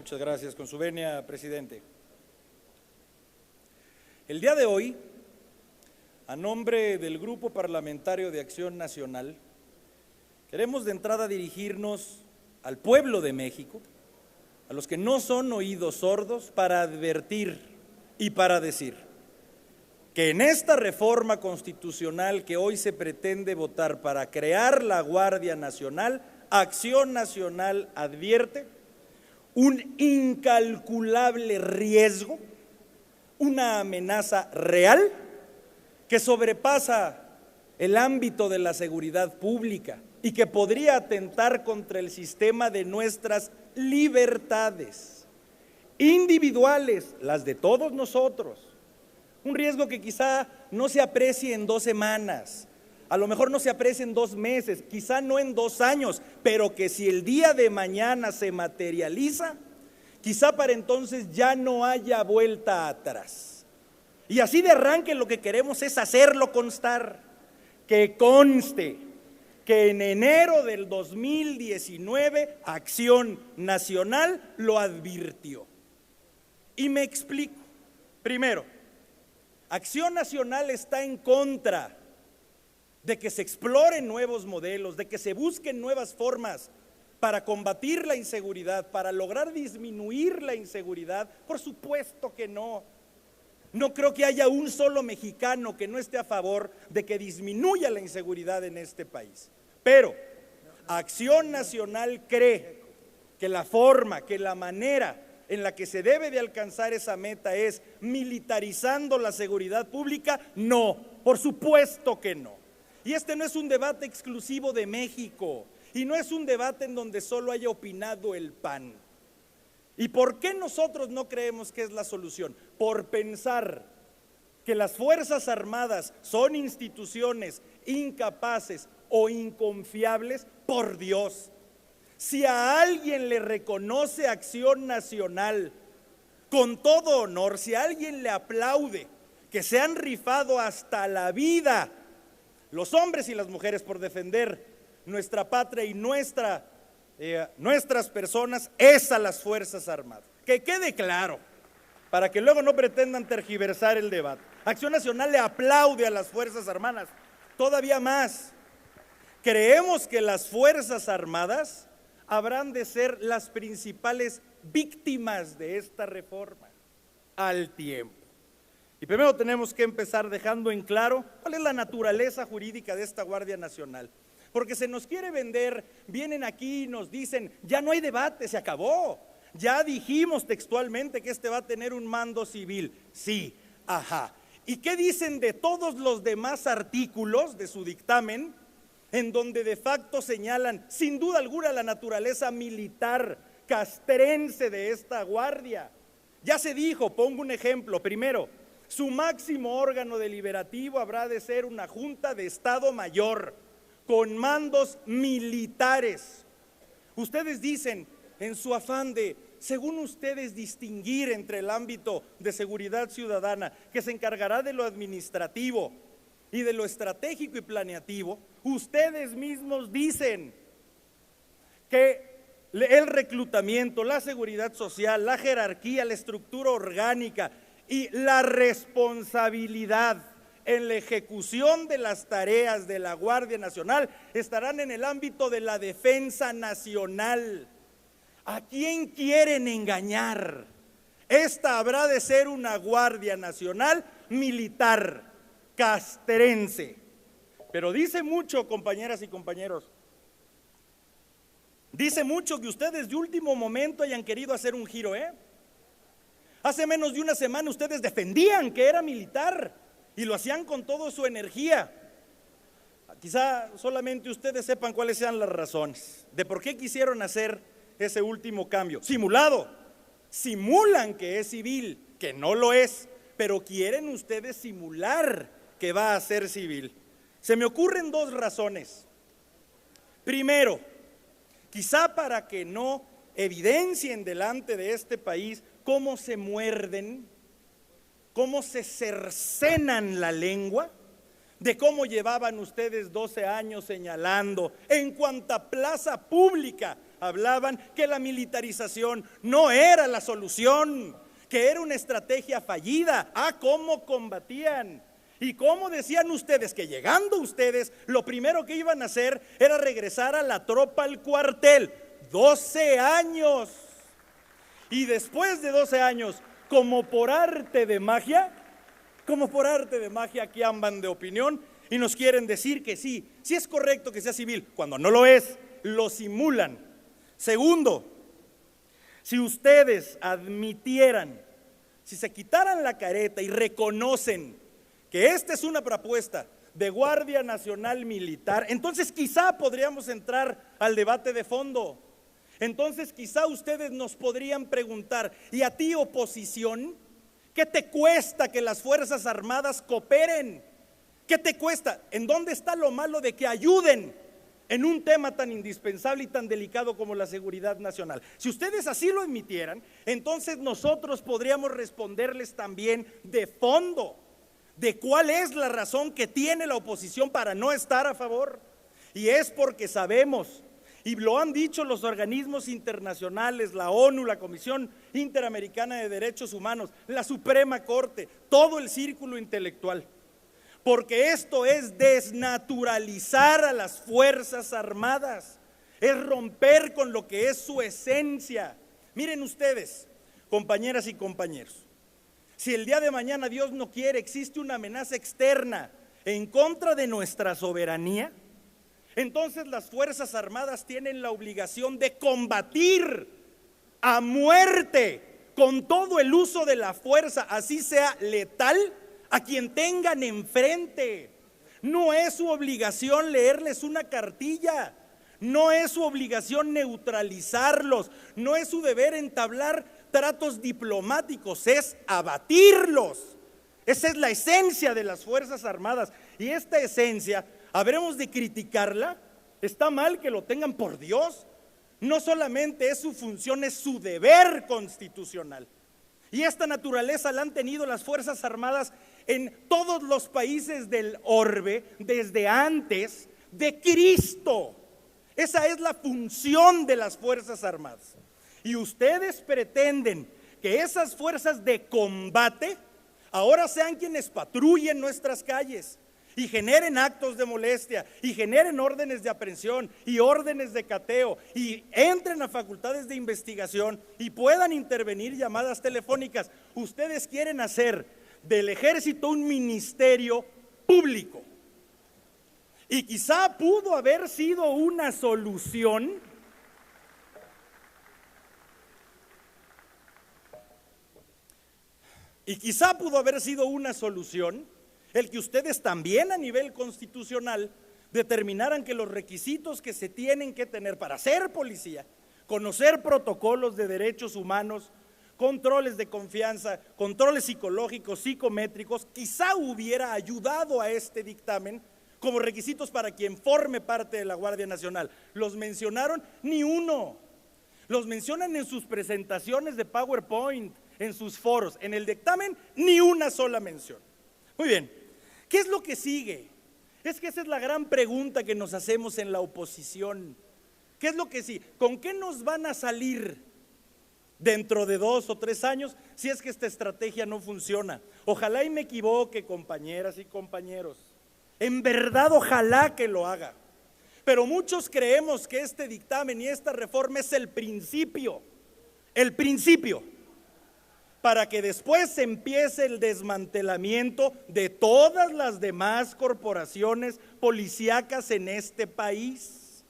Muchas gracias. Con su venia, presidente. El día de hoy, a nombre del Grupo Parlamentario de Acción Nacional, queremos de entrada dirigirnos al pueblo de México, a los que no son oídos sordos, para advertir y para decir que en esta reforma constitucional que hoy se pretende votar para crear la Guardia Nacional, Acción Nacional advierte un incalculable riesgo, una amenaza real que sobrepasa el ámbito de la seguridad pública y que podría atentar contra el sistema de nuestras libertades individuales, las de todos nosotros. Un riesgo que quizá no se aprecie en 2 semanas, a lo mejor no se aprecie en 2 meses, quizá no en 2 años, pero que si el día de mañana se materializa, quizá para entonces ya no haya vuelta atrás. Y así de arranque lo que queremos es hacerlo constar, que conste que en enero del 2019 Acción Nacional lo advirtió. Y me explico. Primero, Acción Nacional está en contra de que se exploren nuevos modelos, de que se busquen nuevas formas para combatir la inseguridad, para lograr disminuir la inseguridad. Por supuesto que no. No creo que haya un solo mexicano que no esté a favor de que disminuya la inseguridad en este país. Pero Acción Nacional cree que la forma, que la manera en la que se debe de alcanzar esa meta es militarizando la seguridad pública. No, por supuesto que no. Y este no es un debate exclusivo de México, y no es un debate en donde solo haya opinado el PAN. ¿Y por qué nosotros no creemos que es la solución? Por pensar que las Fuerzas Armadas son instituciones incapaces o inconfiables. Por Dios, si a alguien le reconoce Acción Nacional con todo honor, si a alguien le aplaude que se han rifado hasta la vida los hombres y las mujeres por defender nuestra patria y nuestras personas, es a las Fuerzas Armadas. Que quede claro, para que luego no pretendan tergiversar el debate. Acción Nacional le aplaude a las Fuerzas Armadas. Todavía más, creemos que las Fuerzas Armadas habrán de ser las principales víctimas de esta reforma al tiempo. Y primero tenemos que empezar dejando en claro cuál es la naturaleza jurídica de esta Guardia Nacional. Porque se nos quiere vender, vienen aquí y nos dicen, ya no hay debate, se acabó. Ya dijimos textualmente que este va a tener un mando civil. Sí, ajá. ¿Y qué dicen de todos los demás artículos de su dictamen, en donde de facto señalan, sin duda alguna, la naturaleza militar castrense de esta guardia? Ya se dijo, pongo un ejemplo. Primero, su máximo órgano deliberativo habrá de ser una Junta de Estado Mayor, con mandos militares. Ustedes dicen, en su afán de, según ustedes, distinguir entre el ámbito de seguridad ciudadana, que se encargará de lo administrativo y de lo estratégico y planeativo, ustedes mismos dicen que el reclutamiento, la seguridad social, la jerarquía, la estructura orgánica y la responsabilidad en la ejecución de las tareas de la Guardia Nacional estarán en el ámbito de la defensa nacional. ¿A quién quieren engañar? Esta habrá de ser una Guardia Nacional militar, castrense. Pero dice mucho, compañeras y compañeros, dice mucho que ustedes de último momento hayan querido hacer un giro, Hace menos de una semana ustedes defendían que era militar y lo hacían con toda su energía. Quizá solamente ustedes sepan cuáles sean las razones de por qué quisieron hacer ese último cambio. Simulado, simulan que es civil, que no lo es, pero quieren ustedes simular que va a ser civil. Se me ocurren 2 razones. Primero, quizá para que no evidencien delante de este país cómo se muerden, cómo se cercenan la lengua, de cómo llevaban ustedes 12 años señalando en cuanta plaza pública hablaban que la militarización no era la solución, que era una estrategia fallida. ¿Cómo combatían? ¿Y cómo decían ustedes que llegando ustedes lo primero que iban a hacer era regresar a la tropa al cuartel? 12 años. Y después de 12 años, como por arte de magia, aquí andan de opinión y nos quieren decir que sí es correcto que sea civil, cuando no lo es, lo simulan. Segundo, si ustedes admitieran, si se quitaran la careta y reconocen que esta es una propuesta de Guardia Nacional Militar, entonces quizá podríamos entrar al debate de fondo. Entonces quizá ustedes nos podrían preguntar, ¿y a ti, oposición? ¿Qué te cuesta que las Fuerzas Armadas cooperen? ¿Qué te cuesta? ¿En dónde está lo malo de que ayuden en un tema tan indispensable y tan delicado como la seguridad nacional? Si ustedes así lo admitieran, entonces nosotros podríamos responderles también de fondo de cuál es la razón que tiene la oposición para no estar a favor. Y es porque sabemos, y lo han dicho los organismos internacionales, la ONU, la Comisión Interamericana de Derechos Humanos, la Suprema Corte, todo el círculo intelectual, porque esto es desnaturalizar a las Fuerzas Armadas, es romper con lo que es su esencia. Miren ustedes, compañeras y compañeros, si el día de mañana, Dios no quiere, existe una amenaza externa en contra de nuestra soberanía, entonces las Fuerzas Armadas tienen la obligación de combatir a muerte con todo el uso de la fuerza, así sea letal, a quien tengan enfrente. No es su obligación leerles una cartilla, no es su obligación neutralizarlos, no es su deber entablar tratos diplomáticos, es abatirlos. Esa es la esencia de las Fuerzas Armadas, y esta esencia ¿habremos de criticarla? ¿Está mal que lo tengan? Por Dios, no solamente es su función, es su deber constitucional. Y esta naturaleza la han tenido las Fuerzas Armadas en todos los países del orbe desde antes de Cristo. Esa es la función de las Fuerzas Armadas. Y ustedes pretenden que esas fuerzas de combate ahora sean quienes patrullen nuestras calles y generen actos de molestia, y generen órdenes de aprehensión y órdenes de cateo, y entren a facultades de investigación y puedan intervenir llamadas telefónicas. Ustedes quieren hacer del ejército un ministerio público. Y quizá pudo haber sido una solución el que ustedes también a nivel constitucional determinaran que los requisitos que se tienen que tener para ser policía, conocer protocolos de derechos humanos, controles de confianza, controles psicológicos, psicométricos, quizá hubiera ayudado a este dictamen como requisitos para quien forme parte de la Guardia Nacional. ¿Los mencionaron? Ni uno. Los mencionan en sus presentaciones de PowerPoint, en sus foros. En el dictamen, ni una sola mención. Muy bien. ¿Qué es lo que sigue? Es que esa es la gran pregunta que nos hacemos en la oposición. ¿Qué es lo que sigue? ¿Con qué nos van a salir dentro de 2 o 3 años si es que esta estrategia no funciona? Ojalá y me equivoque, compañeras y compañeros. En verdad, ojalá que lo haga. Pero muchos creemos que este dictamen y esta reforma es el principio, para que después empiece el desmantelamiento de todas las demás corporaciones policíacas en este país.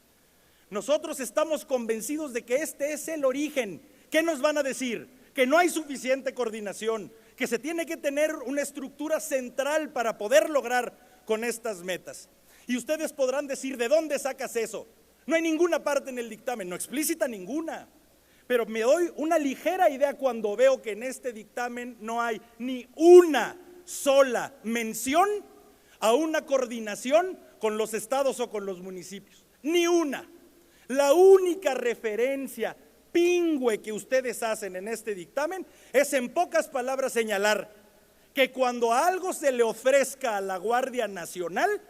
Nosotros estamos convencidos de que este es el origen. ¿Qué nos van a decir? Que no hay suficiente coordinación, que se tiene que tener una estructura central para poder lograr con estas metas. Y ustedes podrán decir, ¿de dónde sacas eso? No hay ninguna parte en el dictamen, no explícita ninguna. Pero me doy una ligera idea cuando veo que en este dictamen no hay ni una sola mención a una coordinación con los estados o con los municipios. Ni una. La única referencia pingüe que ustedes hacen en este dictamen es, en pocas palabras, señalar que cuando algo se le ofrezca a la Guardia Nacional,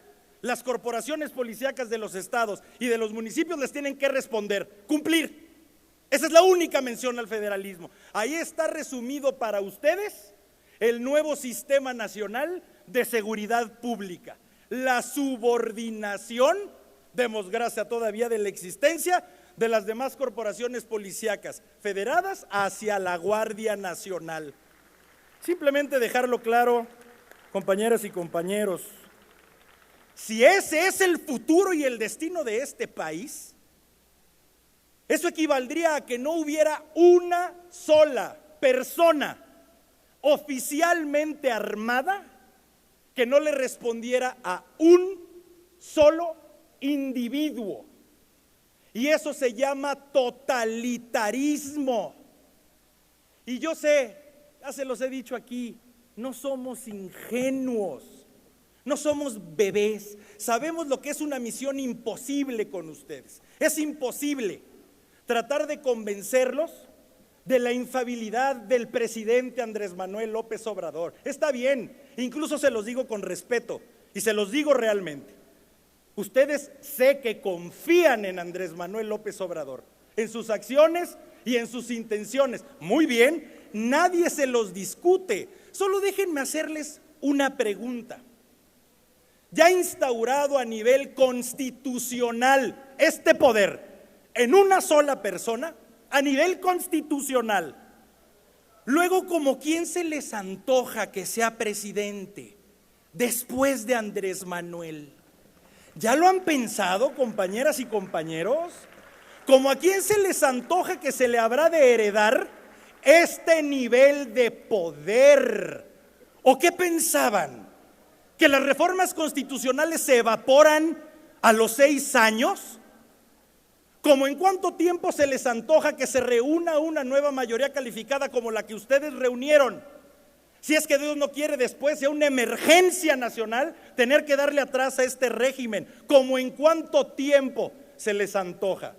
las corporaciones policíacas de los estados y de los municipios les tienen que responder, cumplir. Esa es la única mención al federalismo. Ahí está resumido para ustedes el nuevo sistema nacional de seguridad pública. La subordinación, demos gracia todavía de la existencia de las demás corporaciones policíacas federadas hacia la Guardia Nacional. Simplemente dejarlo claro, compañeras y compañeros, si ese es el futuro y el destino de este país, eso equivaldría a que no hubiera una sola persona oficialmente armada que no le respondiera a un solo individuo. Y eso se llama totalitarismo. Y yo sé, ya se los he dicho aquí, no somos ingenuos, no somos bebés, sabemos lo que es una misión imposible con ustedes. Es imposible tratar de convencerlos de la infalibilidad del presidente Andrés Manuel López Obrador. Está bien, incluso se los digo con respeto y se los digo realmente. Ustedes sé que confían en Andrés Manuel López Obrador, en sus acciones y en sus intenciones. Muy bien, nadie se los discute. Solo déjenme hacerles una pregunta. Ya instaurado a nivel constitucional este poder en una sola persona, a nivel constitucional, luego, ¿como quién se les antoja que sea presidente después de Andrés Manuel? ¿Ya lo han pensado, compañeras y compañeros? ¿Cómo a quién se les antoja que se le habrá de heredar este nivel de poder? ¿O qué pensaban? ¿Que las reformas constitucionales se evaporan a los 6 años? ¿Cómo en cuánto tiempo se les antoja que se reúna una nueva mayoría calificada como la que ustedes reunieron? Si es que Dios no quiere, después sea una emergencia nacional tener que darle atrás a este régimen. ¿Cómo en cuánto tiempo se les antoja?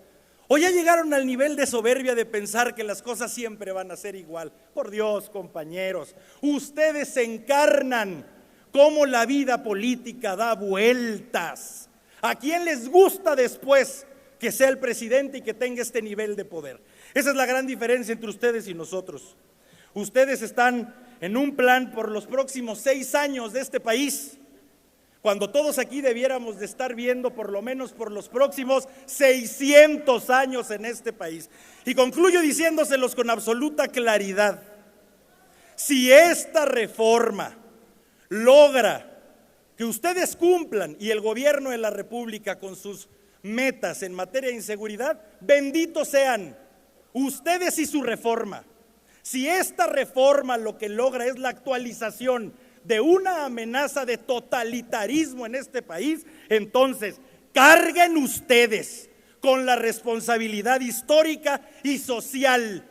¿O ya llegaron al nivel de soberbia de pensar que las cosas siempre van a ser igual? Por Dios, compañeros, ustedes encarnan cómo la vida política da vueltas. ¿A quién les gusta después que sea el presidente y que tenga este nivel de poder? Esa es la gran diferencia entre ustedes y nosotros. Ustedes están en un plan por los próximos 6 años de este país, cuando todos aquí debiéramos de estar viendo por lo menos por los próximos 600 años en este país. Y concluyo diciéndoselos con absoluta claridad: si esta reforma logra que ustedes cumplan y el gobierno de la República con sus metas en materia de inseguridad, benditos sean ustedes y su reforma. Si esta reforma lo que logra es la actualización de una amenaza de totalitarismo en este país, entonces carguen ustedes con la responsabilidad histórica y social,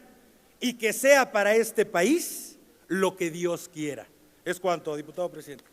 y que sea para este país lo que Dios quiera. Es cuanto, diputado presidente.